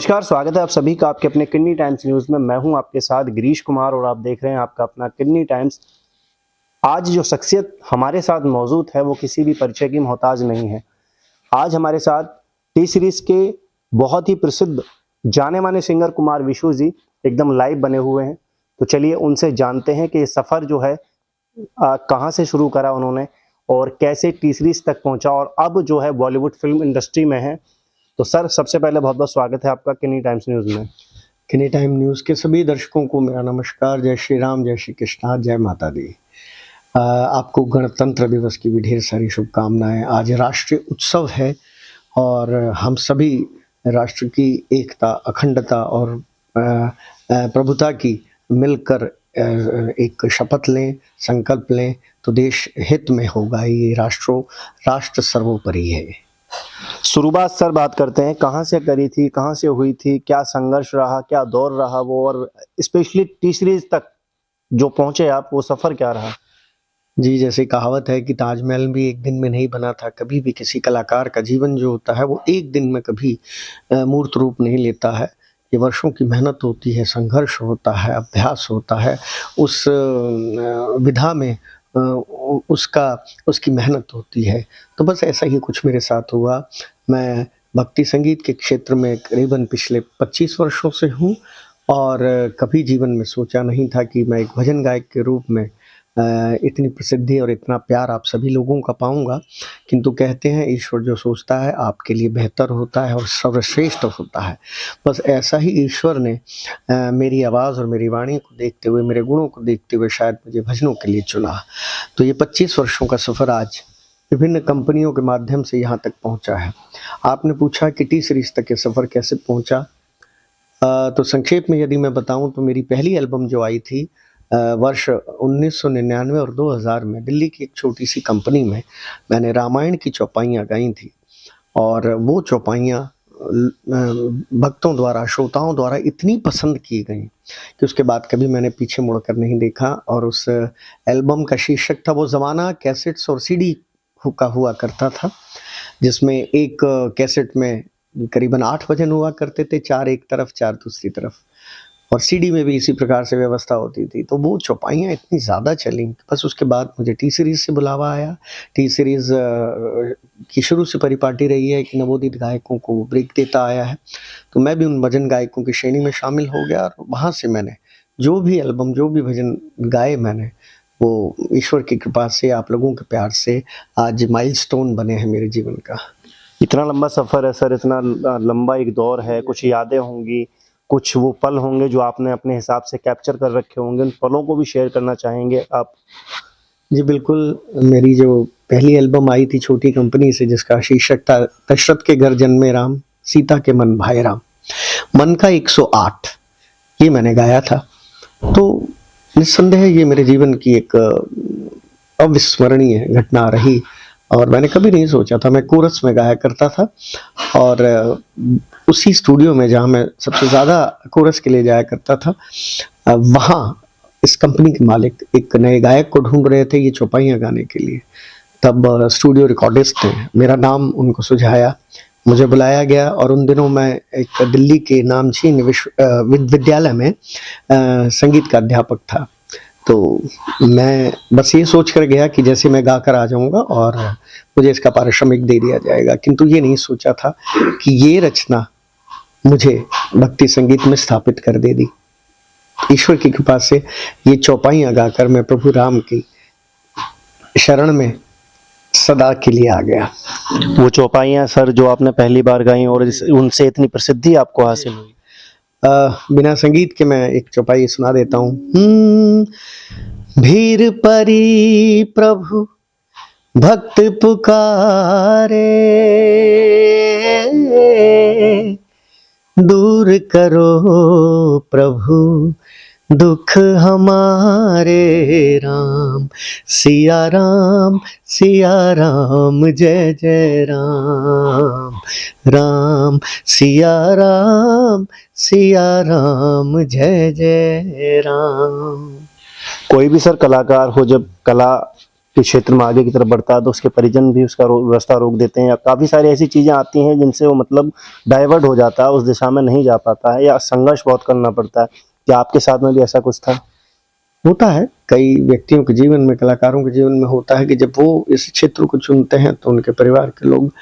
नमस्कार, स्वागत है आप सभी का आपके अपने किडनी टाइम्स न्यूज़ में। मैं हूं आपके साथ गिरीश कुमार और आप देख रहे हैं आपका अपना किडनी टाइम्स। आज जो शख्सियत हमारे साथ मौजूद है वो किसी भी परिचय की मोहताज नहीं है। आज हमारे साथ टी सीरीज के बहुत ही प्रसिद्ध जाने माने सिंगर कुमार विशु जी एकदम लाइव बने हुए हैं। तो चलिए उनसे जानते हैं कि ये सफ़र जो है कहाँ से शुरू करा उन्होंने और कैसे टी सीरीज तक पहुँचा और अब जो है बॉलीवुड फिल्म इंडस्ट्री में है। तो सर, सबसे पहले बहुत बहुत स्वागत है आपका किडनी टाइम्स न्यूज़ में। किडनी टाइम न्यूज़ के सभी दर्शकों को मेरा नमस्कार। जय श्री राम, जय श्री कृष्णा, जय माता दी। आपको गणतंत्र दिवस की भी ढेर सारी शुभकामनाएं। आज राष्ट्रीय उत्सव है और हम सभी राष्ट्र की एकता, अखंडता और प्रभुता की मिलकर एक शपथ लें, संकल्प लें तो देश हित में होगा। ये राष्ट्र सर्वोपरि है। शुरुआत सर बात करते हैं, कहाँ से करी थी, कहाँ से हुई थी, क्या संघर्ष रहा, क्या दौर रहा वो, और स्पेशली टी सीरीज तक जो पहुंचे आप, वो सफर क्या रहा? जी, जैसे कहावत है कि ताजमहल भी एक दिन में नहीं बना था। कभी भी किसी कलाकार का जीवन जो होता है वो एक दिन में कभी मूर्त रूप नहीं लेता है। ये वर्षों की मेहनत होती है, संघर्ष होता है, अभ्यास होता है। उस विधा में उसकी मेहनत होती है। तो बस ऐसा ही कुछ मेरे साथ हुआ। मैं भक्ति संगीत के क्षेत्र में करीबन पिछले 25 वर्षों से हूँ और कभी जीवन में सोचा नहीं था कि मैं एक भजन गायक के रूप में इतनी प्रसिद्धि और इतना प्यार आप सभी लोगों का पाऊंगा। किंतु कहते हैं ईश्वर जो सोचता है आपके लिए बेहतर होता है और सर्वश्रेष्ठ होता है। बस ऐसा ही ईश्वर ने मेरी आवाज़ और मेरी वाणी को देखते हुए, मेरे गुणों को देखते हुए शायद मुझे भजनों के लिए चुना। तो ये 25 वर्षों का सफ़र आज विभिन्न कंपनियों के माध्यम से यहाँ तक पहुँचा है। आपने पूछा कि टी सीरीज तक ये सफ़र कैसे पहुँचा। तो संक्षेप में यदि मैं बताऊं तो मेरी पहली एल्बम जो आई थी वर्ष 1999 और 2000 में दिल्ली की एक छोटी सी कंपनी में मैंने रामायण की चौपाइयाँ गाई थी और वो चौपाइयाँ भक्तों द्वारा, श्रोताओं द्वारा इतनी पसंद की गई कि उसके बाद कभी मैंने पीछे मुड़कर नहीं देखा। और उस एल्बम का शीर्षक था, वो ज़माना कैसेट्स और सीडी का हुआ करता था, जिसमें एक कैसेट में करीबन 8 भजन हुआ करते थे, 4 एक तरफ 4 दूसरी तरफ, और सीडी में भी इसी प्रकार से व्यवस्था होती थी। तो वो चौपाइयाँ इतनी ज़्यादा चली, बस उसके बाद मुझे टी सीरीज़ से बुलावा आया। टी सीरीज़ की शुरू से परिपाटी रही है कि नवोदित गायकों को ब्रेक देता आया है। तो मैं भी उन भजन गायकों की श्रेणी में शामिल हो गया और वहाँ से मैंने जो भी एल्बम, जो भी भजन गाए मैंने, वो ईश्वर की कृपा से, आप लोगों के प्यार से आज माइलस्टोन बने हैं मेरे जीवन का। इतना लंबा सफ़र है सर, इतना लंबा एक दौर है, कुछ यादें होंगी, कुछ वो पल होंगे जो आपने अपने हिसाब से कैप्चर कर रखे होंगे, उन पलों को भी शेयर करना चाहेंगे आप? जी बिल्कुल। मेरी जो पहली एल्बम आई थी छोटी कंपनी से, जिसका शीर्षक था दशरथ के घर जन्मे राम, सीता के मन भाए राम, मन का 108, ये मैंने गाया था। तो निस्संदेह ये मेरे जीवन की एक अविस्मरणीय घटना रही और मैंने कभी नहीं सोचा था। मैं कोरस में गाया करता था और उसी स्टूडियो में जहाँ मैं सबसे ज़्यादा कोरस के लिए जाया करता था, वहाँ इस कंपनी के मालिक एक नए गायक को ढूंढ रहे थे ये चौपाइयाँ गाने के लिए। तब स्टूडियो रिकॉर्डिस्ट थे, मेरा नाम उनको सुझाया, मुझे बुलाया गया और उन दिनों मैं एक दिल्ली के नामचीन विद्यालय में संगीत का अध्यापक था। तो मैं बस ये सोच कर गया कि जैसे मैं गा कर आ जाऊँगा और मुझे इसका पारिश्रमिक दे दिया जाएगा, किंतु ये नहीं सोचा था कि ये रचना मुझे भक्ति संगीत में स्थापित कर दे दी। ईश्वर की कृपा से ये चौपाइयाँ गाकर मैं प्रभु राम की शरण में सदा के लिए आ गया। वो चौपाइयाँ सर जो आपने पहली बार गाई और उनसे इतनी प्रसिद्धि आपको हासिल हुई? बिना संगीत के मैं एक चौपाई सुना देता हूँ। भीर परी प्रभु भक्त पुकारे, दूर करो प्रभु दुख हमारे, राम सिया राम जय जय राम, राम सिया राम जय जय राम। कोई भी सर कलाकार हो, जब कला के क्षेत्र में आगे की तरफ बढ़ता है तो उसके परिजन भी उसका रास्ता रोक देते हैं, या काफ़ी सारी ऐसी चीज़ें आती हैं जिनसे वो मतलब डाइवर्ट हो जाता है, उस दिशा में नहीं जा पाता है, या संघर्ष बहुत करना पड़ता है। क्या आपके साथ में भी ऐसा कुछ था? होता है, कई व्यक्तियों के जीवन में, कलाकारों के जीवन में होता है कि जब वो इस क्षेत्र को चुनते हैं तो उनके परिवार के लोग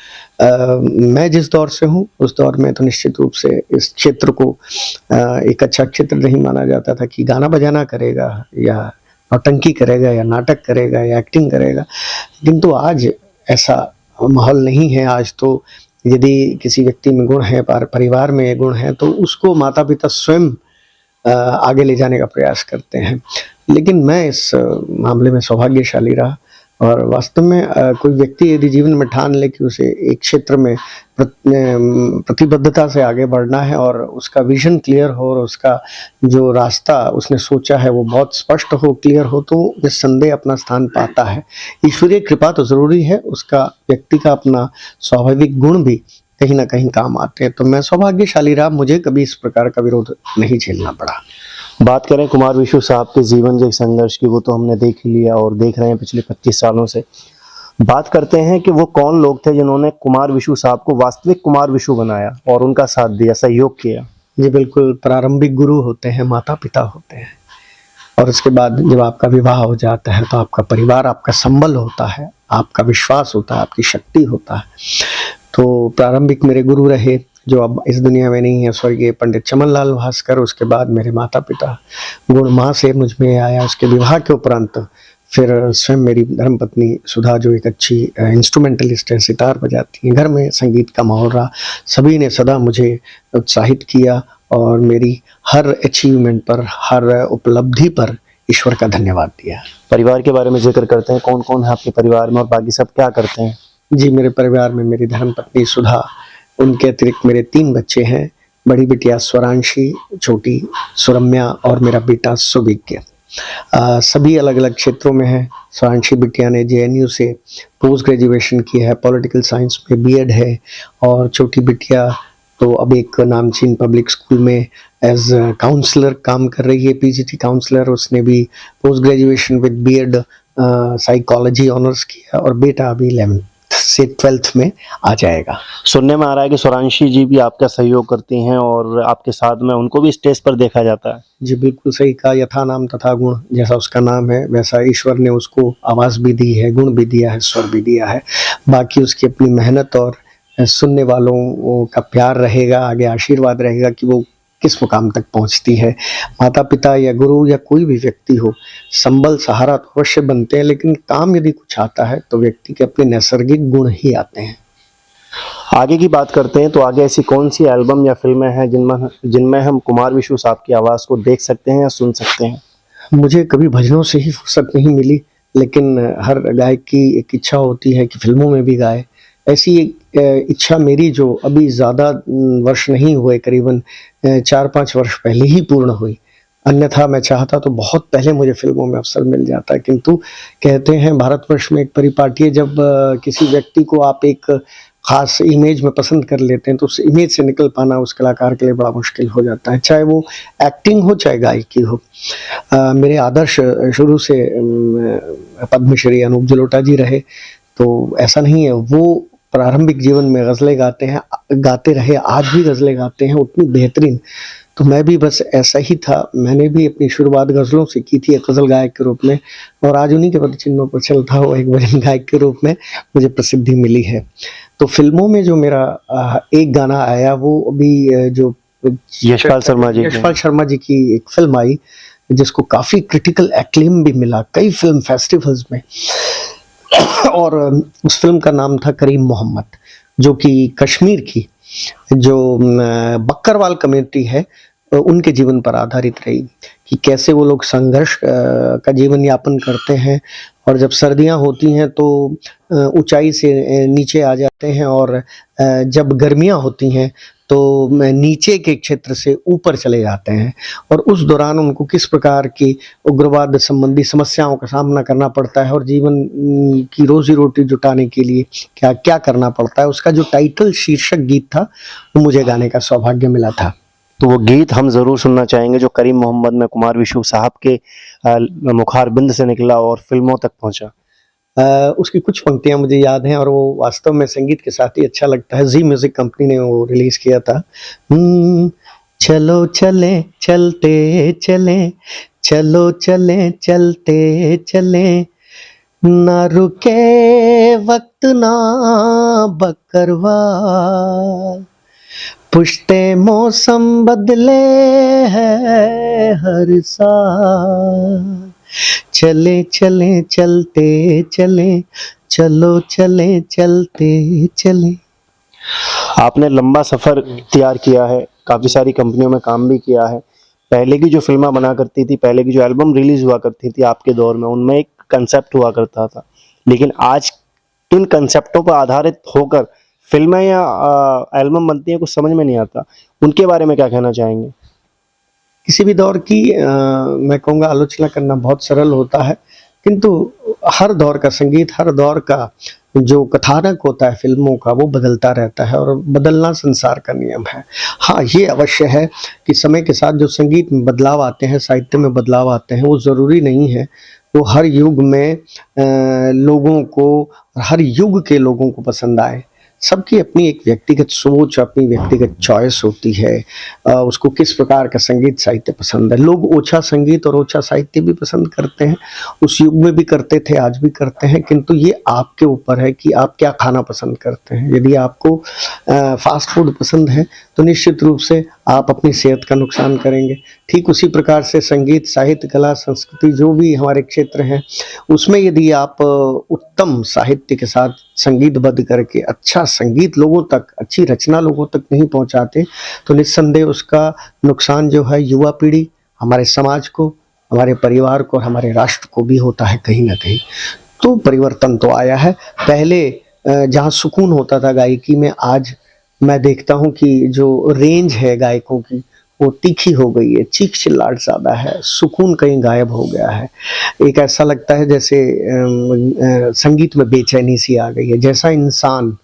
मैं जिस दौर से हूँ उस दौर में तो निश्चित रूप से इस क्षेत्र को एक अच्छा क्षेत्र नहीं माना जाता था कि गाना बजाना करेगा या नौटंकी करेगा या नाटक करेगा या एक्टिंग करेगा। किंतु आज ऐसा माहौल नहीं है। आज तो यदि किसी व्यक्ति में गुण है, परिवार में गुण है, तो उसको माता पिता स्वयं आगे ले जाने का प्रयास करते हैं। लेकिन मैं इस मामले में सौभाग्यशाली रहा, और वास्तव में कोई व्यक्ति यदि जीवन में ठान ले कि उसे एक क्षेत्र में प्रतिबद्धता से आगे बढ़ना है और उसका विजन क्लियर हो और उसका जो रास्ता उसने सोचा है वो बहुत स्पष्ट हो, क्लियर हो, तो निस्संदेह अपना स्थान पाता है। ईश्वरीय कृपा तो ज़रूरी है, उसका व्यक्ति का अपना स्वाभाविक गुण भी कहीं ना कहीं काम आते हैं। तो मैं सौभाग्यशाली रहा, मुझे कभी इस प्रकार का विरोध नहीं झेलना पड़ा। बात करें कुमार विशु साहब के जीवन जो संघर्ष की, वो तो हमने देख ही लिया और देख रहे हैं पिछले 25 सालों से। बात करते हैं कि वो कौन लोग थे जिन्होंने कुमार विशु साहब को वास्तविक कुमार विशु बनाया और उनका साथ दिया, सहयोग किया। जी बिल्कुल, प्रारंभिक गुरु होते हैं, माता पिता होते हैं, और उसके बाद जब आपका विवाह हो जाता है तो आपका परिवार आपका संबल होता है, आपका विश्वास होता है, आपकी शक्ति होता है। तो प्रारंभिक मेरे गुरु रहे जो अब इस दुनिया में नहीं है, स्वर्गीय पंडित चमनलाल भास्कर। उसके बाद मेरे माता पिता, गुण माँ से मुझ में आया। उसके विवाह के उपरांत फिर स्वयं मेरी धर्मपत्नी सुधा, जो एक अच्छी इंस्ट्रूमेंटलिस्ट है, सितार बजाती हैं। घर में संगीत का माहौल रहा, सभी ने सदा मुझे उत्साहित किया और मेरी हर अचीवमेंट पर, हर उपलब्धि पर ईश्वर का धन्यवाद दिया। परिवार के बारे में जिक्र करते हैं, कौन कौन है आपके परिवार में और बाकी सब क्या करते हैं? जी, मेरे परिवार में मेरी धर्मपत्नी सुधा, उनके अतिरिक्त मेरे 3 बच्चे हैं। बड़ी बिटिया स्वरांशी, छोटी सुरम्या और मेरा बेटा सुविज्ञ। सभी अलग अलग क्षेत्रों में हैं। स्वरांशी बिटिया ने JNU से पोस्ट ग्रेजुएशन किया है, पॉलिटिकल साइंस में BEd है, और छोटी बिटिया तो अब एक नामचीन पब्लिक स्कूल में एज काउंसलर काम कर रही है, PGT काउंसलर। उसने भी post graduation with BEd psychology honours किया, और बेटा अभी 11th से 12th में आ जाएगा। सुनने में आ रहा है कि स्वरांशी जी भी आपका सहयोग करती हैं और आपके साथ में उनको भी स्टेज पर देखा जाता है। जी बिल्कुल सही कहा, यथा नाम तथा गुण, जैसा उसका नाम है वैसा ईश्वर ने उसको आवाज़ भी दी है, गुण भी दिया है, स्वर भी दिया है। बाकी उसकी अपनी मेहनत और सुनने वालों का प्यार रहेगा, आगे आशीर्वाद रहेगा कि वो किस मुकाम तक पहुंचती है। माता पिता या गुरु या कोई भी व्यक्ति हो, संबल सहारा तो अवश्य बनते हैं, लेकिन काम यदि कुछ आता है तो व्यक्ति के अपने नैसर्गिक गुण ही आते हैं। आगे की बात करते हैं तो आगे ऐसी कौन सी एल्बम या फिल्में हैं जिनमें हम कुमार विशु साहब की आवाज़ को देख सकते हैं या सुन सकते हैं? मुझे कभी भजनों से ही फुर्सत नहीं मिली, लेकिन हर गायक की एक इच्छा होती है कि फिल्मों में भी गाए। ऐसी एक इच्छा मेरी जो अभी ज़्यादा वर्ष नहीं हुए, करीबन 4-5 वर्ष पहले ही पूर्ण हुई। अन्यथा मैं चाहता तो बहुत पहले मुझे फिल्मों में अवसर मिल जाता है। किंतु कहते हैं भारतवर्ष में एक परिपाटी है, जब किसी व्यक्ति को आप एक खास इमेज में पसंद कर लेते हैं तो उस इमेज से निकल पाना उस कलाकार के लिए बड़ा मुश्किल हो जाता है, चाहे वो एक्टिंग हो चाहे गायकी हो। मेरे आदर्श शुरू से पद्मश्री अनूप जलोटा जी रहे, तो ऐसा नहीं है, वो प्रारंभिक जीवन में गज़लें गाते रहे, आज भी गज़लें गाते हैं उतनी बेहतरीन। तो मैं भी बस ऐसा ही था, मैंने भी अपनी शुरुआत गज़लों से की थी, एक गज़ल गायक के रूप में, और आज उन्हीं के पदचिन्हों पर चलता हुआ एक भजन गायक के रूप में मुझे प्रसिद्धि मिली है। तो फिल्मों में जो मेरा एक गाना आया, वो अभी जो यशपाल शर्मा जी की एक फिल्म आई जिसको काफ़ी क्रिटिकल एक्लेम भी मिला कई फिल्म फेस्टिवल्स में, और उस फिल्म का नाम था करीम मोहम्मद, जो कि कश्मीर की जो बकरवाल कम्युनिटी है उनके जीवन पर आधारित रही, कि कैसे वो लोग संघर्ष का जीवन यापन करते हैं, और जब सर्दियां होती हैं तो ऊंचाई से नीचे आ जाते हैं, और जब गर्मियां होती हैं तो नीचे के क्षेत्र से ऊपर चले जाते हैं, और उस दौरान उनको किस प्रकार की उग्रवाद संबंधी समस्याओं का सामना करना पड़ता है, और जीवन की रोजी रोटी जुटाने के लिए क्या क्या करना पड़ता है। उसका जो टाइटल शीर्षक गीत था वो मुझे गाने का सौभाग्य मिला था। तो वो गीत हम ज़रूर सुनना चाहेंगे जो करीम मोहम्मद में कुमार विशु साहब के मुखारबिंद से निकला और फिल्मों तक पहुंचा। उसकी कुछ पंक्तियां मुझे याद हैं और वो वास्तव में संगीत के साथ ही अच्छा लगता है। जी म्यूजिक कंपनी ने वो रिलीज किया था। चलो चले चलते चले, चलो चले चलते चले, ना रुके वक्त ना बकरवा, पुश्ते मौसम बदले है हर साल, चले चले चलते चले, चलो चले चलते चले। आपने लंबा सफर तैयार किया है, काफी सारी कंपनियों में काम भी किया है। पहले की जो फिल्में बना करती थी, पहले की जो एल्बम रिलीज हुआ करती थी आपके दौर में, उनमें एक कंसेप्ट हुआ करता था, लेकिन आज किन कंसेप्टों पर आधारित होकर फिल्में या एल्बम बनती हैं कुछ समझ में नहीं आता। उनके बारे में क्या कहना चाहेंगे? किसी भी दौर की मैं कहूँगा आलोचना करना बहुत सरल होता है, किंतु हर दौर का संगीत, हर दौर का जो कथानक होता है फिल्मों का, वो बदलता रहता है और बदलना संसार का नियम है। हाँ, ये अवश्य है कि समय के साथ जो संगीत में बदलाव आते हैं, साहित्य में बदलाव आते हैं, वो ज़रूरी नहीं है वो हर युग में लोगों को, हर युग के लोगों को पसंद आए। सबकी अपनी एक व्यक्तिगत सोच, अपनी व्यक्तिगत चॉइस होती है, उसको किस प्रकार का संगीत साहित्य पसंद है। लोग ओछा संगीत और ओछा साहित्य भी पसंद करते हैं, उस युग में भी करते थे, आज भी करते हैं, किंतु ये आपके ऊपर है कि आप क्या खाना पसंद करते हैं। यदि आपको फास्ट फूड पसंद है तो निश्चित रूप से आप अपनी सेहत का नुकसान करेंगे। ठीक उसी प्रकार से संगीत, साहित्य, कला, संस्कृति जो भी हमारे क्षेत्र हैं, उसमें यदि आप उत्तम साहित्य के साथ संगीतबद्ध करके अच्छा संगीत लोगों तक, अच्छी रचना लोगों तक नहीं पहुंचाते, तो निस्संदेह उसका नुकसान जो है युवा पीढ़ी, हमारे समाज को, हमारे परिवार को और हमारे राष्ट्र को भी होता है कहीं ना कहीं। तो परिवर्तन तो आया है। पहले जहाँ सुकून होता था गायकी में, आज मैं देखता हूँ कि जो रेंज है गायकों की वो तीखी हो गई है, चीख चिल्लाहट ज़्यादा है, सुकून कहीं गायब हो गया है। एक ऐसा लगता है जैसे संगीत में बेचैनी सी आ गई है। जैसा इंसान,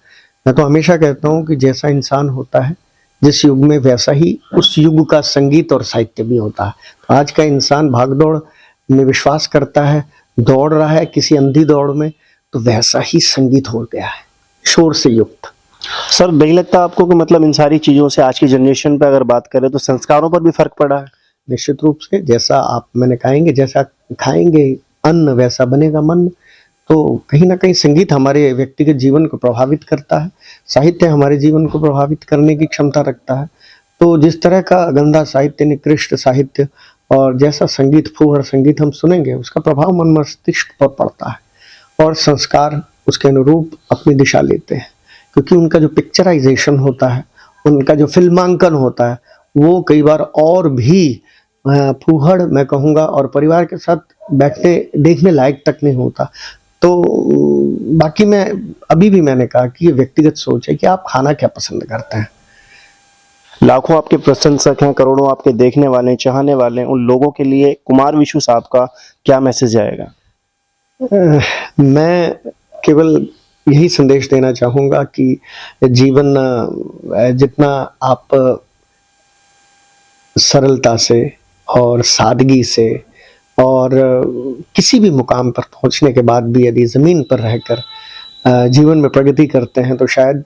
मैं तो हमेशा कहता हूँ कि जैसा इंसान होता है जिस युग में, वैसा ही उस युग का संगीत और साहित्य भी होता है। तो आज का इंसान भागदौड़ में विश्वास करता है, दौड़ रहा है किसी अंधी दौड़ में, तो वैसा ही संगीत हो गया है, शोर से युक्त। सर, नहीं लगता आपको कि मतलब इन सारी चीज़ों से आज की जनरेशन पे अगर बात करें तो संस्कारों पर भी फर्क पड़ा है? निश्चित रूप से, जैसा आप मैंने कहेंगे, जैसा खाएंगे अन्न वैसा बनेगा मन। तो कहीं ना कहीं संगीत हमारे व्यक्तिगत जीवन को प्रभावित करता है, साहित्य हमारे जीवन को प्रभावित करने की क्षमता रखता है। तो जिस तरह का गंदा साहित्य, निकृष्ट साहित्य और जैसा संगीत, फूहड़ संगीत हम सुनेंगे, उसका प्रभाव मन मस्तिष्क पर पड़ता है और संस्कार उसके अनुरूप अपनी दिशा लेते हैं, क्योंकि उनका जो पिक्चराइजेशन होता है, उनका जो फिल्मांकन होता है, वो कई बार और भी फूहड़ मैं कहूँगा और परिवार के साथ बैठने देखने लायक तक नहीं होता। तो बाकी मैं अभी भी मैंने कहा कि ये व्यक्तिगत सोच है कि आप खाना क्या पसंद करते हैं। लाखों आपके प्रशंसक हैं, करोड़ों आपके देखने वाले, चाहने वाले हैं, उन लोगों के लिए कुमार विशु साहब का क्या मैसेज आएगा? मैं केवल यही संदेश देना चाहूँगा कि जीवन जितना आप सरलता से और सादगी से और किसी भी मुकाम पर पहुंचने के बाद भी यदि ज़मीन पर रहकर जीवन में प्रगति करते हैं, तो शायद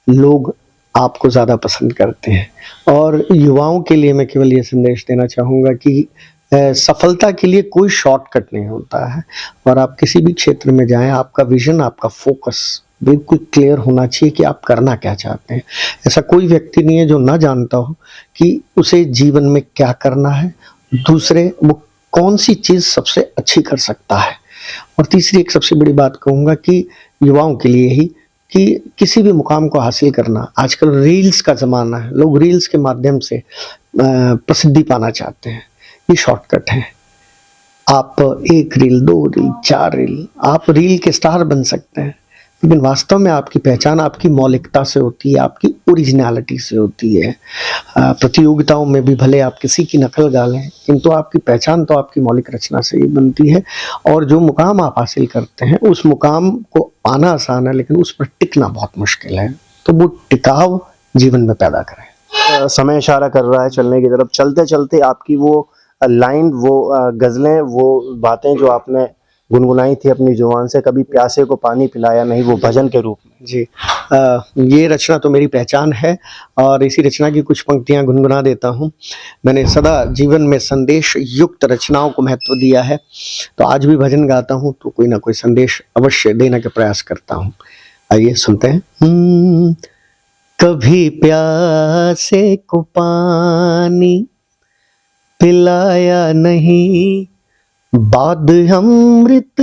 लोग आपको ज़्यादा पसंद करते हैं। और युवाओं के लिए मैं केवल ये संदेश देना चाहूँगा कि सफलता के लिए कोई शॉर्टकट नहीं होता है, और आप किसी भी क्षेत्र में जाएं, आपका विजन, आपका फोकस बिल्कुल क्लियर होना चाहिए कि आप करना क्या चाहते हैं। ऐसा कोई व्यक्ति नहीं है जो ना जानता हो कि उसे जीवन में क्या करना है, दूसरे वो कौन सी चीज़ सबसे अच्छी कर सकता है। और तीसरी एक सबसे बड़ी बात कहूँगा कि युवाओं के लिए ही, कि किसी भी मुकाम को हासिल करना, आजकल रील्स का ज़माना है, लोग रील्स के माध्यम से प्रसिद्धि पाना चाहते हैं। ये शॉर्टकट है। आप 1 रील, 2 रील, 4 रील, आप रील के स्टार बन सकते हैं, लेकिन वास्तव में आपकी पहचान आपकी मौलिकता से होती है, आपकी ओरिजिनलिटी से होती है। प्रतियोगिताओं में भी भले आप किसी की नकल गा लें, किंतु आपकी पहचान तो आपकी मौलिक रचना से ही बनती है। और जो मुकाम आप हासिल करते हैं, उस मुकाम को पाना आसान है, लेकिन उस पर टिकना बहुत मुश्किल है। तो वो टिकाव जीवन में पैदा करें। समय इशारा कर रहा है चलने की तरफ। चलते चलते आपकी वो लाइन, वो गज़लें, वो बातें जो आपने गुनगुनाई थी अपनी जुबान से, कभी प्यासे को पानी पिलाया नहीं, वो भजन के रूप में। जी, ये रचना तो मेरी पहचान है और इसी रचना की कुछ पंक्तियां गुनगुना देता हूँ। मैंने सदा जीवन में संदेश युक्त रचनाओं को महत्व दिया है, तो आज भी भजन गाता हूँ तो कोई ना कोई संदेश अवश्य देने का प्रयास करता हूँ। आइए सुनते हैं। कभी प्यासे को पानी पिलाया नहीं, बाद अमृत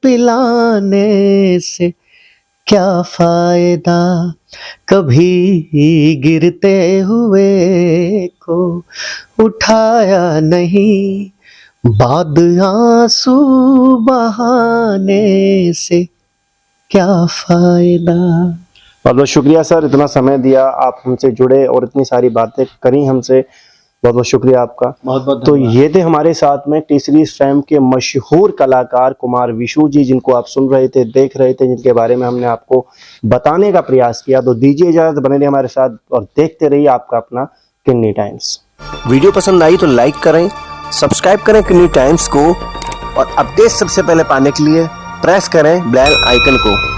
पिलाने से क्या फायदा, कभी गिरते हुए को उठाया नहीं, बाद आंसू बहाने से क्या फायदा। बहुत बहुत शुक्रिया सर, इतना समय दिया, आप हमसे जुड़े और इतनी सारी बातें करी हमसे, बहुत बहुत शुक्रिया आपका। बहुत बहुत तो ये थे हमारे साथ में टी सीरीज फैम के मशहूर कलाकार कुमार विशु जी, जिनको आप सुन रहे थे, देख रहे थे, जिनके बारे में हमने आपको बताने का प्रयास किया। तो दीजिए इजाजत, बने रहिए हमारे साथ और देखते रहिए आपका अपना किन्नी टाइम्स। वीडियो पसंद आई तो लाइक करें, सब्सक्राइब करें किन्नी टाइम्स को, और अपडेट सबसे पहले पाने के लिए प्रेस करें बेल आइकन को।